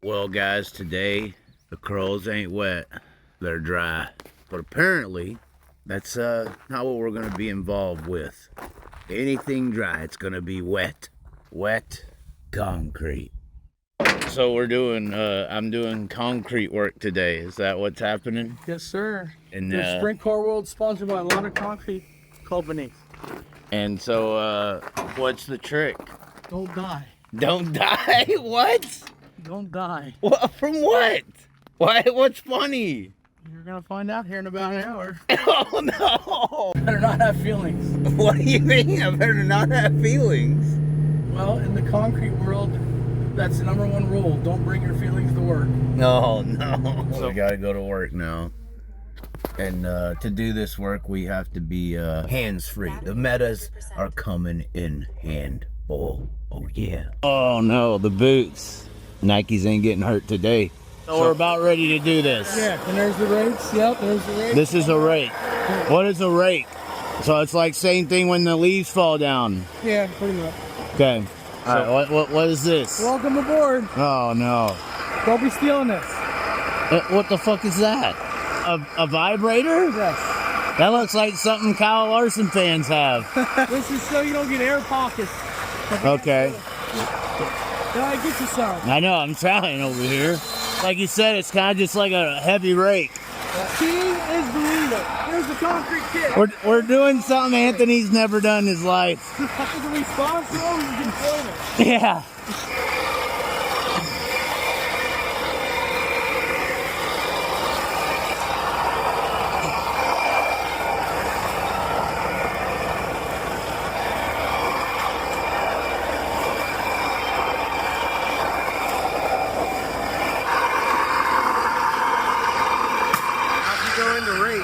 Well, guys, today the curls ain't wet, they're dry. But apparently, that's not what we're gonna be involved with. Anything dry, it's gonna be wet. Wet concrete. So we're doing, I'm doing concrete work today. Is that what's happening? Yes, sir. And the Sprint Car World, sponsored by a lot of concrete companies. And so, what's the trick? Don't die. Don't die? What? Don't die. What? From what? Why? What's funny? You're gonna find out here in about an hour. Oh no! Better not have feelings. What do you mean? I better not have feelings. Well, in the concrete world, that's the #1 rule. Don't bring your feelings to work. No, no. So we gotta go to work now. And to do this work, we have to be hands-free. The metas are coming in handful. Oh yeah. Oh no, the boots. Nikes ain't getting hurt today. So we're about ready to do this. Yeah, and there's the rakes. Yep, there's the rakes. This is a rake. What is a rake? So it's like same thing when the leaves fall down. Yeah, pretty much. Okay. All right, what is this? Welcome aboard. Oh no. Don't be stealing this. What the fuck is that? A vibrator? Yes. That looks like something Kyle Larson fans have. This is so you don't get air pockets. Okay. Yeah, I get you some. I know, I'm trying over here. Like you said, it's kind of just like a heavy rake. Seeing is believing. Here's the concrete kit. We're doing something Anthony's never done in his life. Is it responsible or is it employment? Yeah.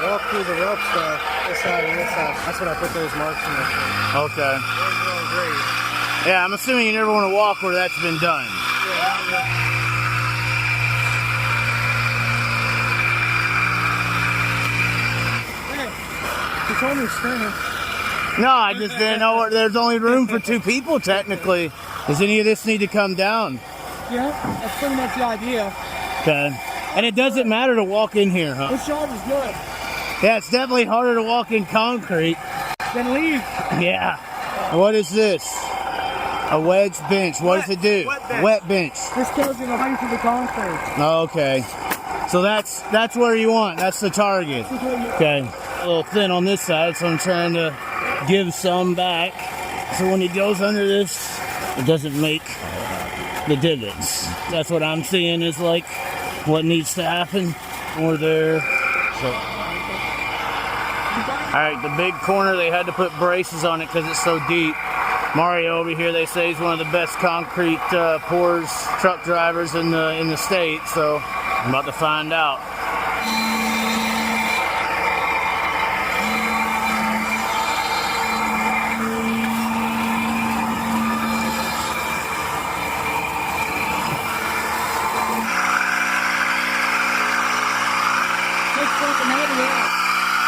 Walk through the rough stuff, this side and this side. That's what I put those marks in there for. Okay. Those are all great. Yeah, I'm assuming you never want to walk where that's been done. Yeah. Hey, you told me to scream. No, I just didn't know where there's only room for 2 people technically. Does any of this need to come down? Yeah, that's pretty much the idea. Okay. And it doesn't matter to walk in here, huh? This job is good. Yeah, it's definitely harder to walk in concrete. Then leave. Yeah. What is this? A wedge bench. What does it do? Wet bench. This goes in the height of the concrete. Okay. So that's where you want. That's the target. Okay. A little thin on this side, so I'm trying to give some back. So when it goes under this, it doesn't make the divots. That's what I'm seeing is like what needs to happen. Or there. So. All right, the big corner, they had to put braces on it because it's so deep. Mario over here, they say, is one of the best concrete pours, truck drivers in the state. So I'm about to find out.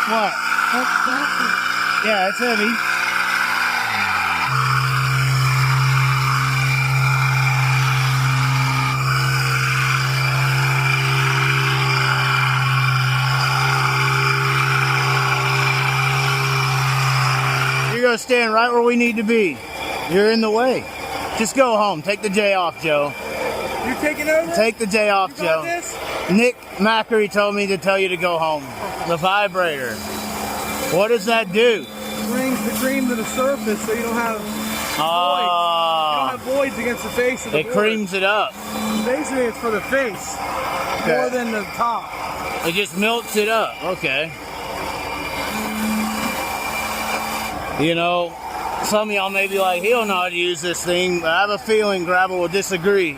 What? Yeah, it's heavy. You're gonna stand right where we need to be. You're in the way. Just go home. Take the day off, Joe. You're taking over? Take the day off, Joe. This? Nick Macri told me to tell you to go home. The vibrator. What does that do? Brings the cream to the surface so you don't have voids. You don't have voids against the face of the board. It creams it up. Basically, it's for the face more than the top. It just melts it up. Okay. You know, some of y'all may be like, he don't know how to use this thing, but I have a feeling Gravel will disagree.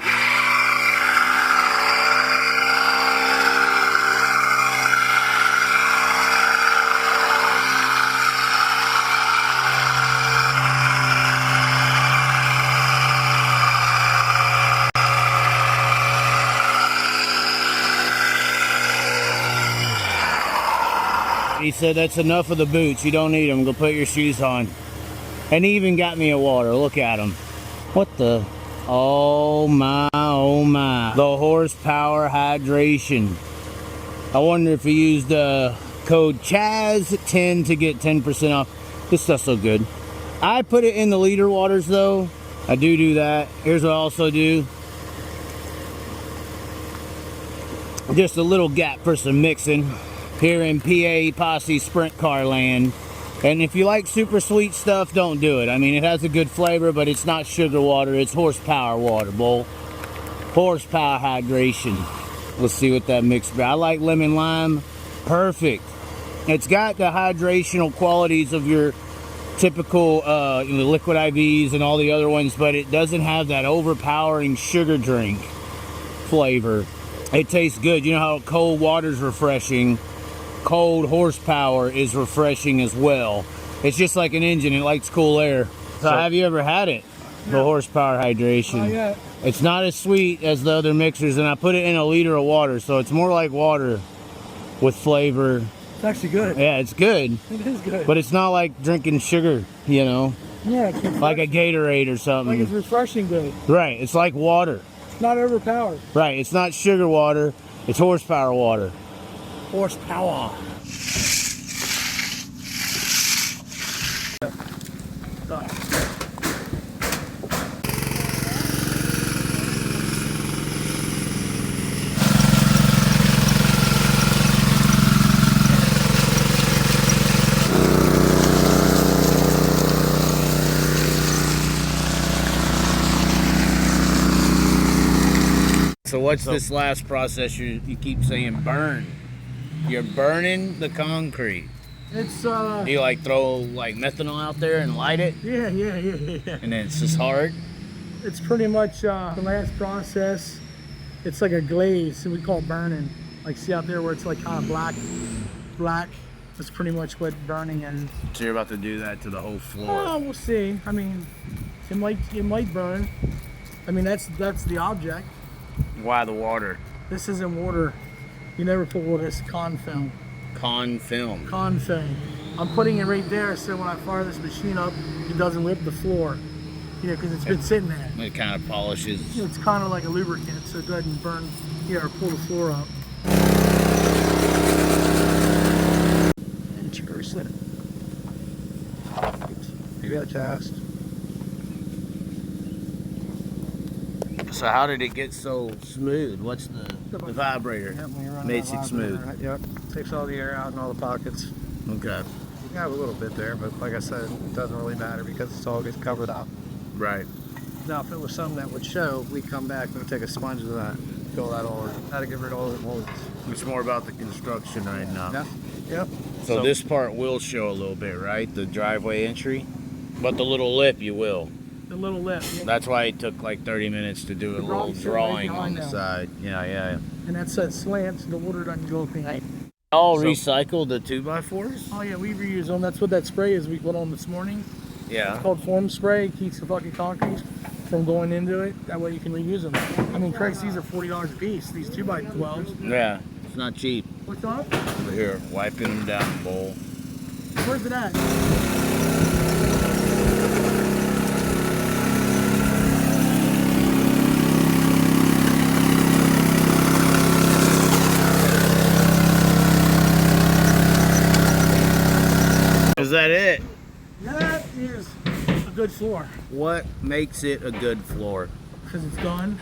He said, that's enough of the boots. You don't need them. Go put your shoes on. And he even got me a water. Look at him. What the? Oh my, oh my. The horsepower hydration. I wonder if you used code Chaz10 to get 10% off. This stuff's so good. I put it in the liter waters though. I do that. Here's what I also do. Just a little gap for some mixing here in PA Posse Sprint Car land. And if you like super sweet stuff, don't do it. I mean, it has a good flavor, but it's not sugar water. It's horsepower water, bull. Horsepower hydration. Let's see what that mix is. I like lemon lime. Perfect. It's got the hydrational qualities of your typical liquid IVs and all the other ones, but it doesn't have that overpowering sugar drink flavor. It tastes good. You know how cold water's refreshing? Cold horsepower is refreshing as well. It's just like an engine. It likes cool air. So have you ever had it? The horsepower hydration. Not yet. It's not as sweet as the other mixers, and I put it in a liter of water, so it's more like water with flavor. It's actually good. Yeah, it's good. It is good. But it's not like drinking sugar, you know? Yeah, it's like a Gatorade or something. Like it's refreshing good. Right, it's like water. It's not overpowered. Right, it's not sugar water, it's horsepower water. Horsepower. So what's this last process you keep saying burn? You're burning the concrete. It's Do you like throw like methanol out there and light it? yeah. And then it's just hard? It's pretty much the last process. It's like a glaze, and we call it burning. Like see out there where it's like kind of black. That's pretty much what burning is. So you're about to do that to the whole floor? Oh, we'll see. I mean, it might burn. I mean, that's the object. Why the water? This isn't water. You never put water. It's con film. Con film. Con film. I'm putting it right there so when I fire this machine up, it doesn't rip the floor. You know, because it's been sitting there. It kind of polishes. It's kind of like a lubricant, so it doesn't burn, or pull the floor up. Interesting. You got a test. So how did it get so smooth? What's the vibrator? Yep, when you run Makes that it smooth. vibrator, yep, takes all the air out in all the pockets. Okay. You can have a little bit there, but like I said, it doesn't really matter because it's all gets covered up. Right. Now, if it was something that would show, we'd come back and take a sponge of that, fill that all in. How to get rid of all the molds. It's more about the construction right now. Yeah. Yep. So this part will show a little bit, right? The driveway entry? But the little lip you will. The little lip. Yeah. That's why it took like 30 minutes to do a little drawing on the side. Yeah. And that's that slant, so the water doesn't go behind. All recycle the 2x4s? Oh yeah, we reuse them. That's what that spray is we put on this morning. Yeah. It's called foam spray. It keeps the fucking concrete from going into it. That way you can reuse them. I mean, Craig, these are $40 a piece. These 2x12s. Yeah, it's not cheap. What's up? Over here, wiping them down, bowl. Where's it at? Is that it? That is a good floor. What makes it a good floor? Because it's done.